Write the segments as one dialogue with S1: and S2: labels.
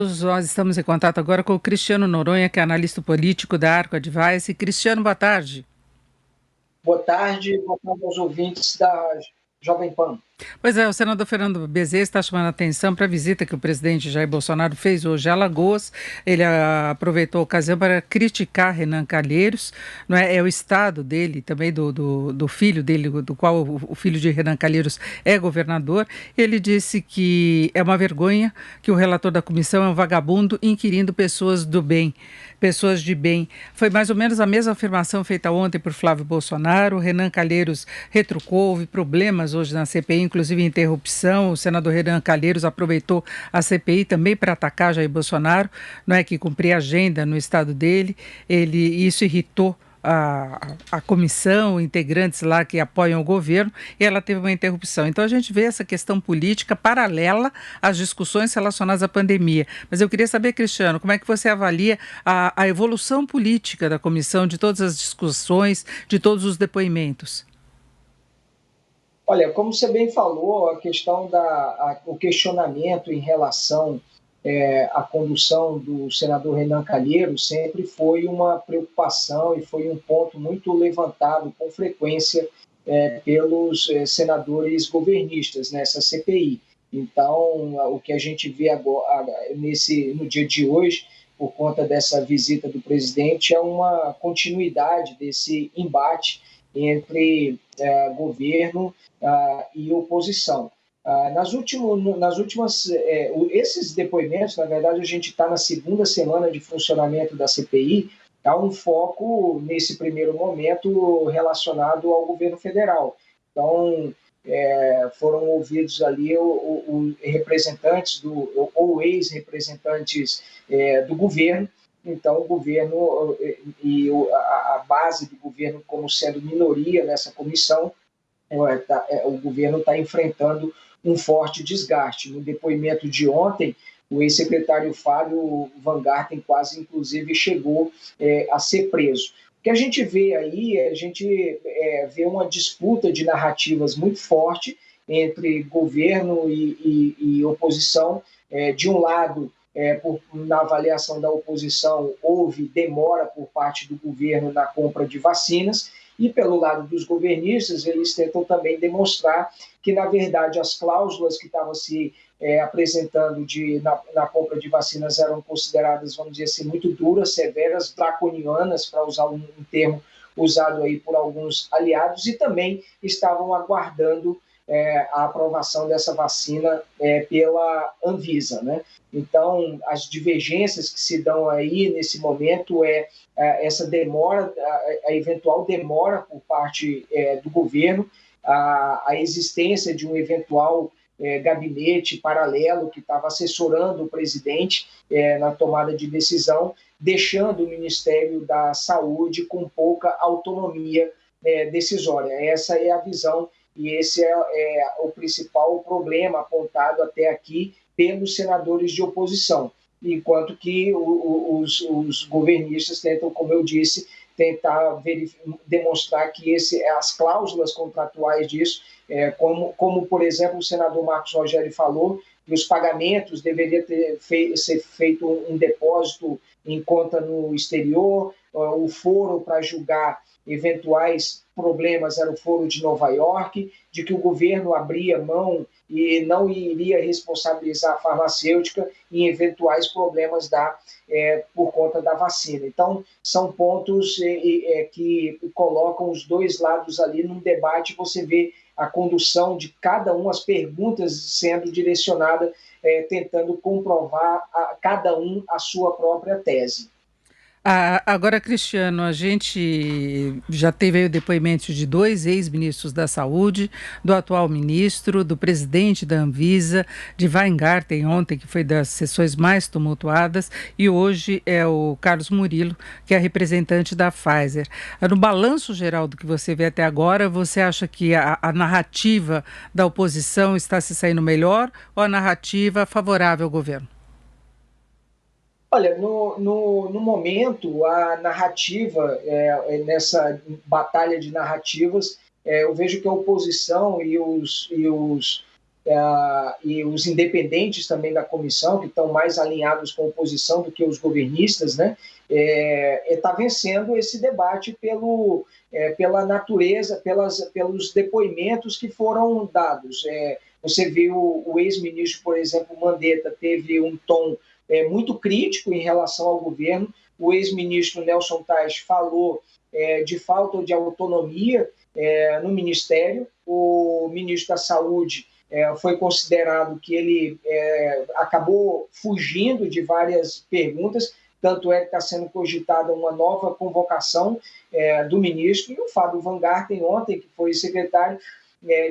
S1: Nós estamos em contato agora com o Cristiano Noronha, que é analista político da Arco Advice. Cristiano, boa tarde.
S2: Boa tarde aos ouvintes da Jovem Pan.
S1: Pois é, o senador Fernando Bezerra está chamando a atenção para a visita que o presidente Jair Bolsonaro fez hoje a Alagoas. Ele aproveitou a ocasião para criticar Renan Calheiros, não é? É o estado dele, também do filho dele, do qual o filho de Renan Calheiros é governador. Ele disse que é uma vergonha que o relator da comissão é um vagabundo inquirindo pessoas do bem, pessoas de bem. Foi mais ou menos a mesma afirmação feita ontem por Flávio Bolsonaro. O Renan Calheiros retrucou, houve problemas hoje na CPI, inclusive interrupção. O senador Renan Calheiros aproveitou a CPI também para atacar Jair Bolsonaro, não é, que cumpria agenda no estado dele. Isso irritou a comissão, integrantes lá que apoiam o governo, e ela teve uma interrupção. Então a gente vê essa questão política paralela às discussões relacionadas à pandemia. Mas eu queria saber, Cristiano, como é que você avalia a evolução política da comissão, de todas as discussões, de todos os depoimentos?
S2: Olha, como você bem falou, a questão o questionamento em relação à condução do senador Renan Calheiros sempre foi uma preocupação e foi um ponto muito levantado com frequência pelos senadores governistas nessa CPI. Então, o que a gente vê agora no dia de hoje, por conta dessa visita do presidente, é uma continuidade desse embate entre governo e oposição. Nas últimas, esses depoimentos, na verdade, a gente está na segunda semana de funcionamento da CPI, há um foco, nesse primeiro momento, relacionado ao governo federal. Então, foram ouvidos ali os representantes ou ex-representantes do governo. Então, o governo e a base do governo como sendo minoria nessa comissão, o governo está enfrentando um forte desgaste. No depoimento de ontem, o ex-secretário Fábio Van Garten quase, inclusive, chegou a ser preso. O que a gente vê aí, a gente vê uma disputa de narrativas muito forte entre governo e oposição. De um lado, na avaliação da oposição, houve demora por parte do governo na compra de vacinas, e pelo lado dos governistas, eles tentam também demonstrar que, na verdade, as cláusulas que estavam se apresentando na compra de vacinas eram consideradas, vamos dizer assim, muito duras, severas, draconianas, para usar um termo usado aí por alguns aliados, e também estavam aguardando a aprovação dessa vacina pela Anvisa, né? Então, as divergências que se dão aí nesse momento essa demora, a eventual demora por parte do governo, a existência de um eventual gabinete paralelo que estava assessorando o presidente na tomada de decisão, deixando o Ministério da Saúde com pouca autonomia decisória. Essa é a visão e esse é o principal problema apontado até aqui pelos senadores de oposição, enquanto que os governistas tentam, como eu disse, tentar demonstrar que as cláusulas contratuais disso, como, por exemplo, o senador Marcos Rogério falou, que os pagamentos deveriam ser feito um depósito em conta no exterior, o foro para julgar eventuais problemas era o Foro de Nova York, de que o governo abria mão e não iria responsabilizar a farmacêutica em eventuais problemas por conta da vacina. Então, são pontos que colocam os dois lados ali num debate. Você vê a condução de cada um, as perguntas sendo direcionadas, tentando comprovar cada um a sua própria tese.
S1: Agora, Cristiano, a gente já teve aí o depoimento de dois ex-ministros da Saúde, do atual ministro, do presidente da Anvisa, de Weingarten ontem, que foi das sessões mais tumultuadas, e hoje é o Carlos Murilo, que é representante da Pfizer. No balanço geral do que você vê até agora, você acha que a narrativa da oposição está se saindo melhor ou a narrativa favorável ao governo?
S2: Olha, no momento, a narrativa, nessa batalha de narrativas, eu vejo que a oposição e os e os independentes também da comissão, que estão mais alinhados com a oposição do que os governistas, né, está vencendo esse debate pela natureza, pelos depoimentos que foram dados. Você viu o ex-ministro, por exemplo, Mandetta, teve um tom muito crítico em relação ao governo. O ex-ministro Nelson Tais falou de falta de autonomia no Ministério. O ministro da Saúde foi considerado que ele acabou fugindo de várias perguntas, tanto é que está sendo cogitada uma nova convocação do ministro, e o Fábio Van Garten, ontem, que foi secretário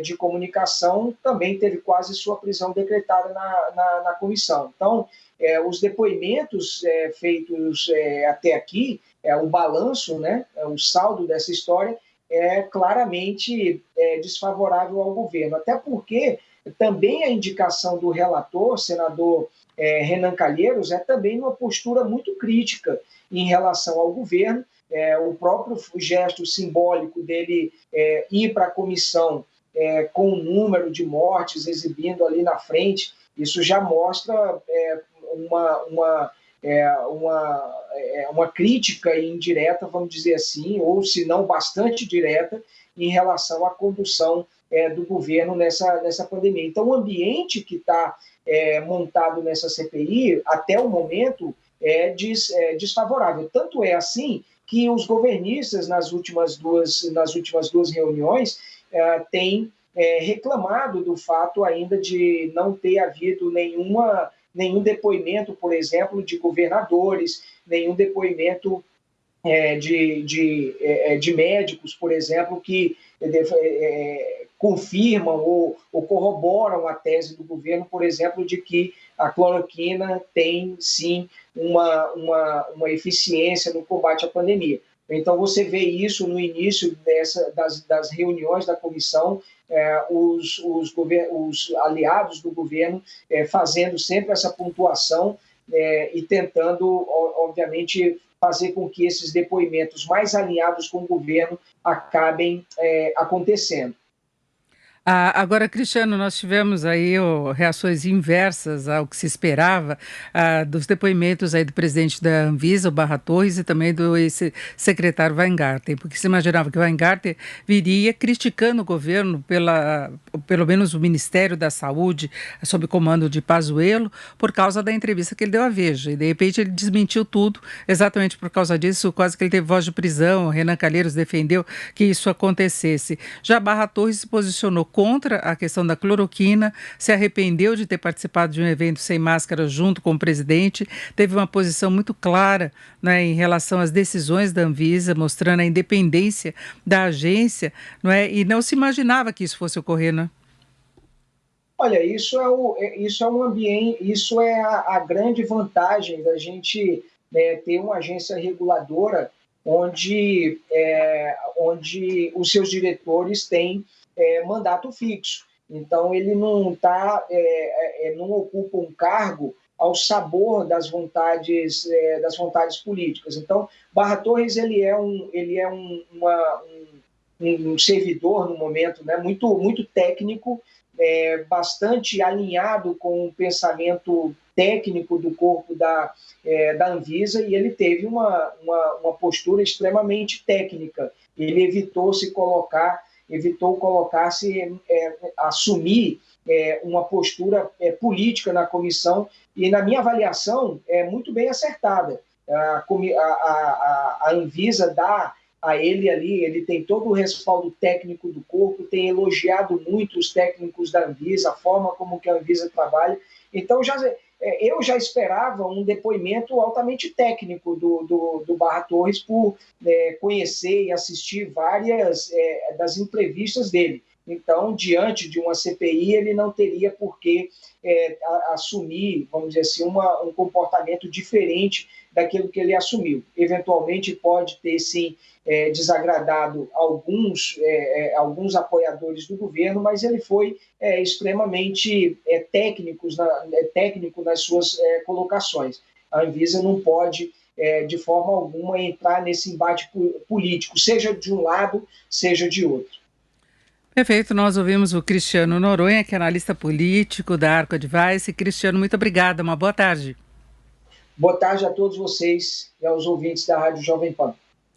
S2: de comunicação, também teve quase sua prisão decretada na comissão. Então, os depoimentos feitos até aqui, o balanço, né, o saldo dessa história, é claramente desfavorável ao governo, até porque também a indicação do relator, senador Renan Calheiros, é também uma postura muito crítica em relação ao governo. O próprio gesto simbólico dele ir para a comissão com o número de mortes exibindo ali na frente, isso já mostra uma crítica indireta, vamos dizer assim, ou se não bastante direta, em relação à condução do governo nessa pandemia. Então, o ambiente que está montado nessa CPI, até o momento, é desfavorável. Tanto é assim que os governistas, nas últimas duas reuniões, têm reclamado do fato ainda de não ter havido nenhum depoimento, por exemplo, de governadores, nenhum depoimento de médicos, por exemplo, que confirmam ou corroboram a tese do governo, por exemplo, de que a cloroquina tem, sim, uma eficiência no combate à pandemia. Então, você vê isso no início das reuniões da comissão, os aliados do governo fazendo sempre essa pontuação e tentando, obviamente, fazer com que esses depoimentos mais alinhados com o governo acabem acontecendo.
S1: Agora, Cristiano, nós tivemos aí reações inversas ao que se esperava dos depoimentos aí do presidente da Anvisa, o Barra Torres, e também do ex-secretário Weingarten, porque se imaginava que o Weingarten viria criticando o governo, pelo menos o Ministério da Saúde, sob comando de Pazuello, por causa da entrevista que ele deu à Veja, e de repente ele desmentiu tudo, exatamente por causa disso, quase que ele teve voz de prisão. O Renan Calheiros defendeu que isso acontecesse. Já Barra Torres se posicionou contra a questão da cloroquina, se arrependeu de ter participado de um evento sem máscara junto com o presidente, teve uma posição muito clara, né, em relação às decisões da Anvisa, mostrando a independência da agência, não é? E não se imaginava que isso fosse ocorrer, né?
S2: Olha, isso é um ambiente, isso é a grande vantagem da gente ter uma agência reguladora onde os seus diretores têm mandato fixo. Então, ele não ocupa um cargo ao sabor das vontades políticas. Então, Barra Torres ele é um servidor no momento, né, muito técnico, bastante alinhado com o pensamento técnico do corpo da Anvisa, e ele teve uma postura extremamente técnica. Ele evitou colocar-se, assumir uma postura política na comissão, e, na minha avaliação, é muito bem acertada. A Anvisa dá a ele ali, ele tem todo o respaldo técnico do corpo, tem elogiado muito os técnicos da Anvisa, a forma como que a Anvisa trabalha. Então, eu já esperava um depoimento altamente técnico do Barra Torres, por conhecer e assistir várias das entrevistas dele. Então, diante de uma CPI, ele não teria por que assumir, vamos dizer assim, um comportamento diferente daquilo que ele assumiu. Eventualmente, pode ter, sim, desagradado alguns apoiadores do governo, mas ele foi extremamente técnico nas suas colocações. A Anvisa não pode, de forma alguma, entrar nesse embate político, seja de um lado, seja de outro.
S1: Perfeito, nós ouvimos o Cristiano Noronha, que é analista político da Arco Advice. Cristiano, muito obrigada, uma boa tarde.
S2: Boa tarde a todos vocês e aos ouvintes da Rádio Jovem Pan.